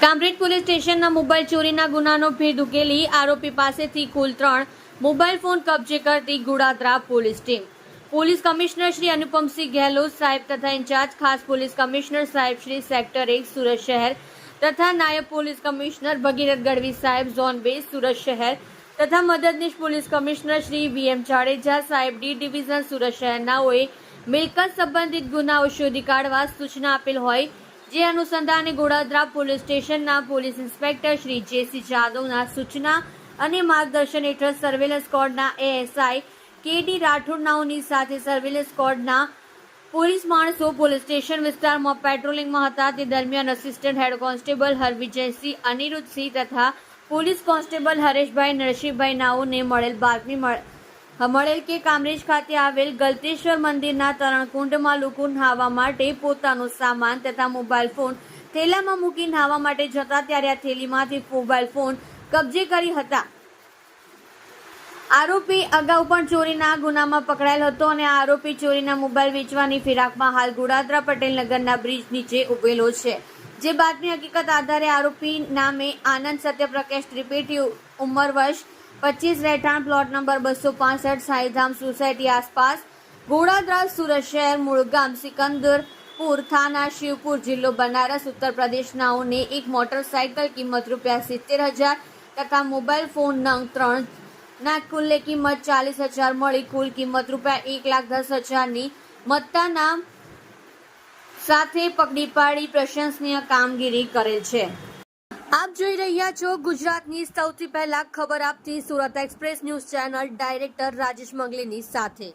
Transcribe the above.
Kamrej police સ્ટેશનના mobile ચોરીના ગુનાનો ભેદ ઉકેલી આરોપી પાસેથી કુલ 3 મોબાઈલ ફોન કબજે કરતી Goladara police team. Police commissioner Shri Anupamsinh Gehlot Saheb તથા ઇન્ચાર્જ ખાસ પોલીસ કમિશનર સાહેબ શ્રી સેક્ટર 1 સુરત શહેર તથા નાયબ પોલીસ કમિશનર ભગીરથ ગઢવી સાહેબ ઝોન 2 સુરત શહેર તથા મદદનીશ police commissioner Shri VM Jadeja સાહેબ ડી ડિવિઝન સુરત શહેરનાઓએ મિલકત સંબંધિત ગુનાઓ શોધી કાઢવા સૂચના આપેલ હોય જે અનુસંધાને ગોળાદરા પોલીસ સ્ટેશનના પોલીસ ઇન્સ્પેક્ટર શ્રી જેસી જાદવના સૂચના અને માર્ગદર્શન હેઠળ સર્વેલન્સ સ્ક્વોડના એએસઆઈ કેડી રાઠોડનાઓની સાથે સર્વેલન્સ સ્ક્વોડના પોલીસ માણસો પોલીસ સ્ટેશન વિસ્તારમાં પેટ્રોલિંગમાં હતા. તે દરમિયાન આસિસ્ટન્ટ હેડ કોન્સ્ટેબલ હરવિજયસિંહ અનિરુદ્ધસિંહ તથા પોલીસ કોન્સ્ટેબલ હરેશભાઈ નરસિંહભાઈ નાઓને મળેલ કે કામરેજ ખાતે આવેલ ગલતેશ્વર મંદિરના તરણકુંડમાં લોકો નહાવા માટે પોતાનો સામાન તથા મોબાઈલ ફોન થેલામાં મૂકી નહાવા માટે જતા ત્યારે આ થેલીમાંથી મોબાઈલ ફોન કબજે કરી હતા. આરોપી અગાઉ પણ ચોરીના ગુનામાં પકડાયેલ હતો અને આ આરોપી ચોરીના મોબાઈલ વેચવાની ફિરાકમાં હાલ ગોળાદરા પટેલ નગરના બ્રિજ નીચે ઉભેલો છે. જે બાતમી હકીકત આધારે આરોપી નામે આનંદ સત્યપ્રકાશ ત્રિપેટી ઉંમર વર્ષ 25 રહેઠાણ પ્લોટ નંબર 265 સાઈધામ સોસાયટી આસપાસ ગોળાદરા સુરત શહેર મૂળ ગામ સિકંદરપુર થાના શિવપુર જિલ્લો બનારસ ઉત્તર પ્રદેશનાઓને એક મોટરસાયકલ કિંમત ₹70,000 તથા મોબાઈલ ફોન નંગ 3 ના કુલ કિંમત 40,000 મળી કુલ કિંમત ₹1,10,000 ની મત્તાના સાથે પકડી પાડી પ્રશંસનીય કામગીરી કરેલ છે. આપ જોઈ રહ્યા છો ગુજરાતની સૌથી પહેલા ખબર આપતી Surat express news channel director Rajesh મંગલીની સાથે.